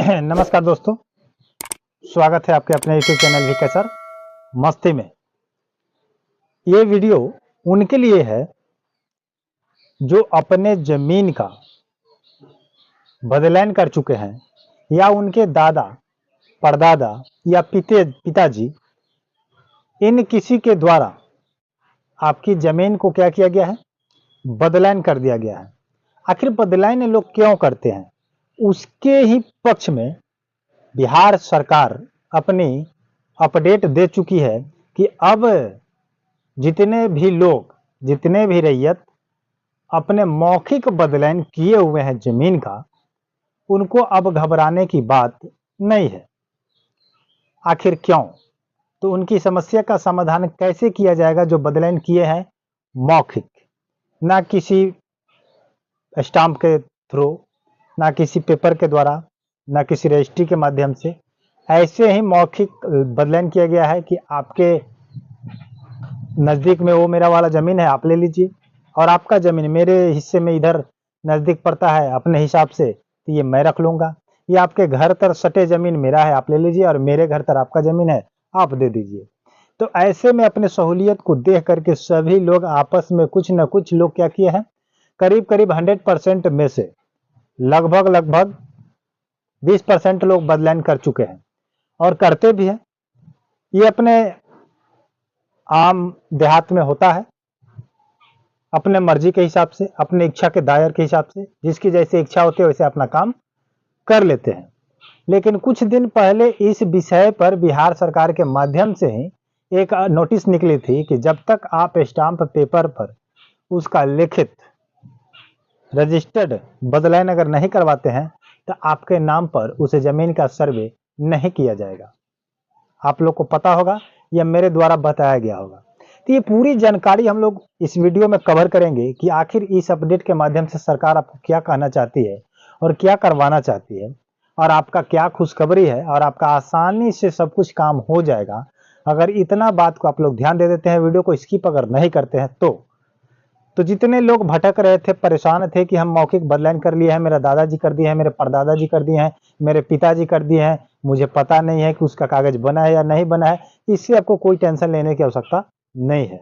नमस्कार दोस्तों, स्वागत है आपके अपने YouTube चैनल वीके सर मस्ती में। ये वीडियो उनके लिए है जो अपने जमीन का बदलान कर चुके हैं या उनके दादा परदादा या पिताजी इन किसी के द्वारा आपकी जमीन को क्या किया गया है, बदलान कर दिया गया है। आखिर बदलान लोग क्यों करते हैं, उसके ही पक्ष में बिहार सरकार अपनी अपडेट दे चुकी है कि अब जितने भी लोग, जितने भी रैयत अपने मौखिक बदलान किए हुए हैं जमीन का, उनको अब घबराने की बात नहीं है। आखिर क्यों? तो उनकी समस्या का समाधान कैसे किया जाएगा जो बदलान किए हैं मौखिक, ना किसी स्टाम्प के थ्रू, ना किसी पेपर के द्वारा, ना किसी रजिस्ट्री के माध्यम से। ऐसे ही मौखिक बदलान किया गया है कि आपके नज़दीक में वो मेरा वाला ज़मीन है, आप ले लीजिए, और आपका ज़मीन मेरे हिस्से में इधर नज़दीक पड़ता है अपने हिसाब से, तो ये मैं रख लूँगा। ये आपके घर तर सटे ज़मीन मेरा है, आप ले लीजिए, और मेरे घर तर आपका ज़मीन है, आप दे दीजिए। तो ऐसे में अपने सहूलियत को देख करके सभी लोग आपस में कुछ न कुछ लोग क्या किए हैं, करीब करीब 100% में से लगभग 20% लोग बदलान कर चुके हैं और करते भी हैं। ये अपने आम देहात में होता है, अपने मर्जी के हिसाब से, अपने इच्छा के दायर के हिसाब से, जिसकी जैसे इच्छा होती है वैसे अपना काम कर लेते हैं। लेकिन कुछ दिन पहले इस विषय पर बिहार सरकार के माध्यम से ही एक नोटिस निकली थी कि जब तक आप स्टाम्प पेपर पर उसका लिखित रजिस्टर्ड बदलान अगर नहीं करवाते हैं तो आपके नाम पर उस जमीन का सर्वे नहीं किया जाएगा। आप लोग को पता होगा या मेरे द्वारा बताया गया होगा। तो ये पूरी जानकारी हम लोग इस वीडियो में कवर करेंगे कि आखिर इस अपडेट के माध्यम से सरकार आपको क्या कहना चाहती है और क्या करवाना चाहती है, और आपका क्या खुशखबरी है, और आपका आसानी से सब कुछ काम हो जाएगा अगर इतना बात को आप लोग ध्यान दे देते हैं, वीडियो को स्किप अगर नहीं करते हैं तो जितने लोग भटक रहे थे, परेशान थे कि हम मौखिक बदलान कर लिए हैं, मेरा दादाजी कर दिए हैं, मेरे परदादा जी कर दिए हैं, मेरे पिताजी कर दिए हैं, मुझे पता नहीं है कि उसका कागज बना है या नहीं बना है, इससे आपको कोई टेंशन लेने की आवश्यकता नहीं है।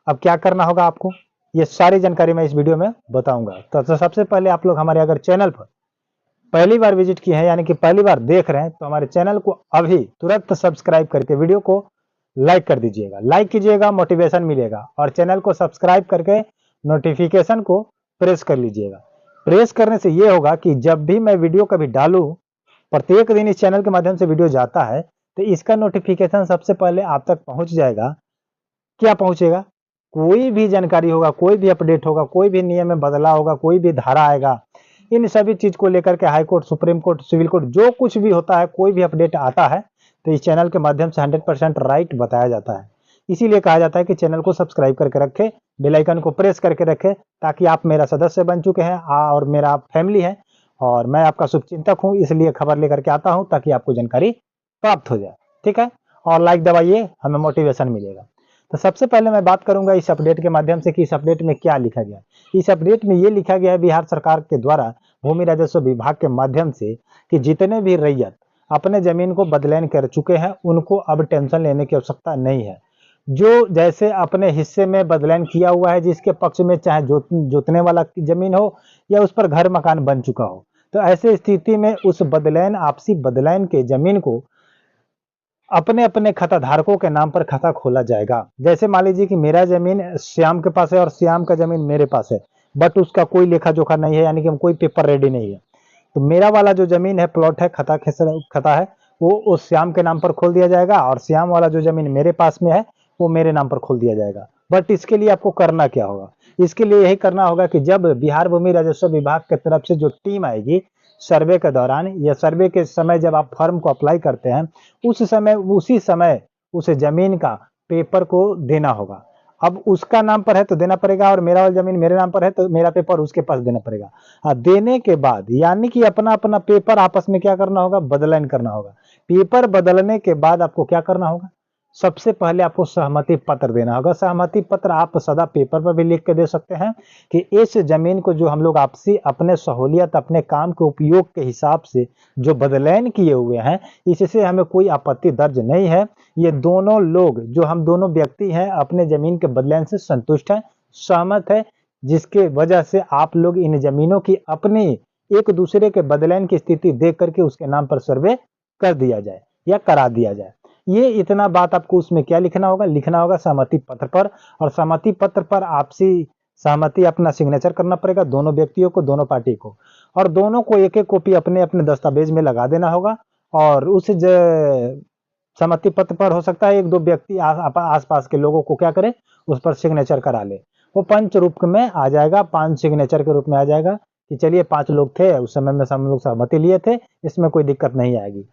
अब क्या करना होगा आपको, ये सारी जानकारी मैं इस वीडियो में बताऊंगा। तो सबसे पहले आप लोग हमारे अगर चैनल पर पहली बार विजिट किए हैं, यानी कि पहली बार देख रहे हैं, तो हमारे चैनल को अभी तुरंत सब्सक्राइब करके वीडियो को लाइक कर दीजिएगा। लाइक कीजिएगा, मोटिवेशन मिलेगा, और चैनल को सब्सक्राइब करके नोटिफिकेशन को प्रेस कर लीजिएगा। प्रेस करने से यह होगा कि जब भी मैं वीडियो कभी डालूं, प्रत्येक दिन इस चैनल के माध्यम से वीडियो जाता है, तो इसका नोटिफिकेशन सबसे पहले आप तक पहुंच जाएगा। क्या पहुंचेगा? कोई भी जानकारी होगा, कोई भी अपडेट होगा, कोई भी नियम में बदलाव होगा, कोई भी धारा आएगा, इन सभी चीज को लेकर के high court, supreme court, civil court, जो कुछ भी होता है, कोई भी अपडेट आता है तो इस चैनल के माध्यम से 100% राइट बताया जाता है। इसीलिए कहा जाता है कि चैनल को सब्सक्राइब करके रखें, बेल आइकन को प्रेस करके रखें, ताकि आप मेरा सदस्य बन चुके हैं और मेरा फैमिली है, और मैं आपका शुभचिंतक हूं, इसलिए खबर लेकर के आता हूं ताकि आपको जानकारी प्राप्त हो जाए। ठीक है, और लाइक दबाइए, हमें मोटिवेशन मिलेगा। तो सबसे पहले मैं बात करूंगा इस अपडेट के माध्यम से कि इस अपडेट में क्या लिखा गया। इस अपडेट में ये लिखा गया है बिहार सरकार के द्वारा भूमि राजस्व विभाग के माध्यम से कि जितने भी रैयत अपने जमीन को बदलान कर चुके हैं उनको अब टेंशन लेने की आवश्यकता नहीं है। जो जैसे अपने हिस्से में बदलान किया हुआ है, जिसके पक्ष में चाहे जोतने वाला की जमीन हो या उस पर घर मकान बन चुका हो, तो ऐसे स्थिति में उस बदलान, आपसी बदलान के जमीन को अपने अपने खाता धारकों के नाम पर खाता खोला जाएगा। जैसे मान लीजिए कि मेरा जमीन श्याम के पास है और श्याम का जमीन मेरे पास है, बट उसका कोई लेखा जोखा नहीं है, यानी कि कोई पेपर रेडी नहीं है, तो मेरा वाला जो जमीन है, प्लॉट है, खाता है, वो उस श्याम के नाम पर खोल दिया जाएगा, और श्याम वाला जो जमीन मेरे पास में है वो मेरे नाम पर खोल दिया जाएगा। बट इसके लिए आपको करना क्या होगा? इसके लिए यही करना होगा कि जब बिहार भूमि राजस्व विभाग की तरफ से जो टीम आएगी सर्वे के दौरान या सर्वे के समय, जब आप फॉर्म को अप्लाई करते हैं, उसी समय उस जमीन का पेपर को देना होगा। अब उसका नाम पर है तो देना पड़ेगा, और मेरा वाला जमीन मेरे नाम पर है तो मेरा पेपर उसके पास देना पड़ेगा। देने के बाद यानी कि अपना अपना पेपर आपस में क्या करना होगा, बदलान करना होगा। पेपर बदलने के बाद आपको क्या करना होगा, सबसे पहले आपको सहमति पत्र देना होगा। सहमति पत्र आप सदा पेपर पर भी लिख के दे सकते हैं कि इस जमीन को जो हम लोग आपसी अपने सहूलियत अपने काम के उपयोग के हिसाब से जो बदलैन किए हुए हैं, इससे हमें कोई आपत्ति दर्ज नहीं है। ये दोनों लोग जो हम दोनों व्यक्ति हैं अपने जमीन के बदलैन से संतुष्ट हैं, सहमत है, जिसके वजह से आप लोग इन जमीनों की अपनी एक दूसरे के बदलैन की स्थिति देख करके उसके नाम पर सर्वे कर दिया जाए या करा दिया जाए। ये इतना बात आपको उसमें क्या लिखना होगा, लिखना होगा सहमति पत्र पर। और सहमति पत्र पर आपसी सहमति अपना सिग्नेचर करना पड़ेगा दोनों व्यक्तियों को, दोनों पार्टी को, और दोनों को एक एक कॉपी अपने अपने दस्तावेज में लगा देना होगा। और उस सहमति पत्र पर हो सकता है एक दो व्यक्ति आसपास के लोगों को क्या करे, उस पर सिग्नेचर करा ले। वो पंच रूप में आ जाएगा, 5 सिग्नेचर के रूप में आ जाएगा कि चलिए 5 लोग थे उस समय में, सब लोग सहमति लिए थे, इसमें कोई दिक्कत नहीं आएगी।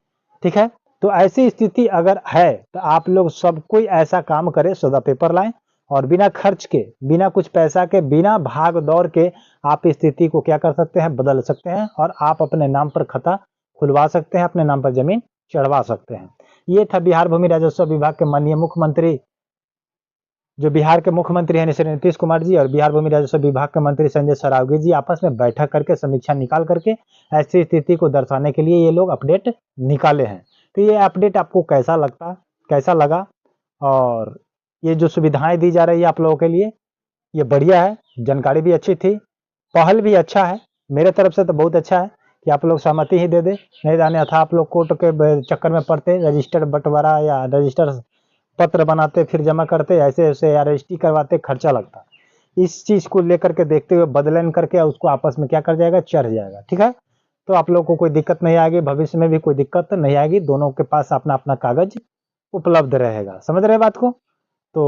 ठीक है, तो ऐसी स्थिति अगर है तो आप लोग सब कोई ऐसा काम करे, सदा पेपर लाएं और बिना खर्च के, बिना कुछ पैसा के, बिना भाग दौड़ के आप स्थिति को क्या कर सकते हैं, बदल सकते हैं और आप अपने नाम पर खाता खुलवा सकते हैं, अपने नाम पर जमीन चढ़वा सकते हैं। ये था बिहार भूमि राजस्व विभाग के माननीय मुख्यमंत्री, जो बिहार के मुख्यमंत्री हैं श्री नीतीश कुमार जी, और बिहार भूमि राजस्व विभाग के मंत्री संजय सरावगी जी आपस में बैठक करके समीक्षा निकाल करके ऐसी स्थिति को दर्शाने के लिए ये लोग अपडेट निकाले हैं। तो ये अपडेट आपको कैसा लगा, और ये जो सुविधाएं दी जा रही है आप लोगों के लिए, ये बढ़िया है, जानकारी भी अच्छी थी, पहल भी अच्छा है, मेरे तरफ से तो बहुत अच्छा है कि आप लोग सहमति ही दे दे, नहीं तो अन्यथा आप लोग कोर्ट के चक्कर में पड़ते, रजिस्टर बंटवारा या रजिस्टर पत्र बनाते फिर जमा करते, ऐसे ऐसे या रजिस्ट्री करवाते, खर्चा लगता। इस चीज को लेकर के देखते हुए बदलन करके उसको आपस में क्या कर जाएगा, चढ़ जाएगा। ठीक है, तो आप लोगों को कोई दिक्कत नहीं आएगी, भविष्य में भी कोई दिक्कत नहीं आएगी, दोनों के पास अपना अपना कागज उपलब्ध रहेगा। समझ रहे बात को? तो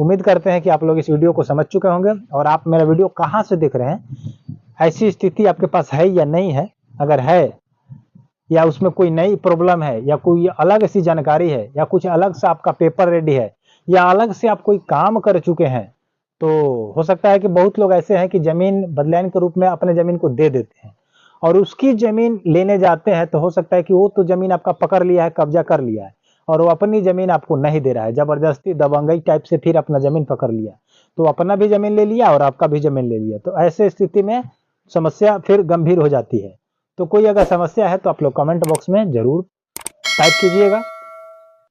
उम्मीद करते हैं कि आप लोग इस वीडियो को समझ चुके होंगे। और आप मेरा वीडियो कहाँ से देख रहे हैं, ऐसी स्थिति आपके पास है या नहीं है, अगर है या उसमें कोई नई प्रॉब्लम है या कोई अलग सी जानकारी है या कुछ अलग से आपका पेपर रेडी है या अलग से आप कोई काम कर चुके हैं, तो हो सकता है कि बहुत लोग ऐसे हैं कि जमीन बदलैन के रूप में अपने जमीन को दे देते हैं और उसकी जमीन लेने जाते हैं, तो हो सकता है कि वो तो जमीन आपका पकड़ लिया है, कब्जा कर लिया है, और वो अपनी जमीन आपको नहीं दे रहा है, जबरदस्ती दबंगई टाइप से फिर अपना जमीन पकड़ लिया, तो अपना भी जमीन ले लिया और आपका भी जमीन ले लिया। तो ऐसे स्थिति में समस्या फिर गंभीर हो जाती है। तो कोई अगर समस्या है तो आप लोग कमेंट बॉक्स में जरूर टाइप कीजिएगा,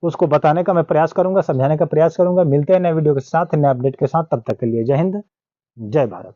उसको बताने का मैं प्रयास करूंगा, समझाने का प्रयास करूंगा। मिलते हैं नए वीडियो के साथ, नए अपडेट के साथ, तब तक के लिए जय हिंद, जय भारत।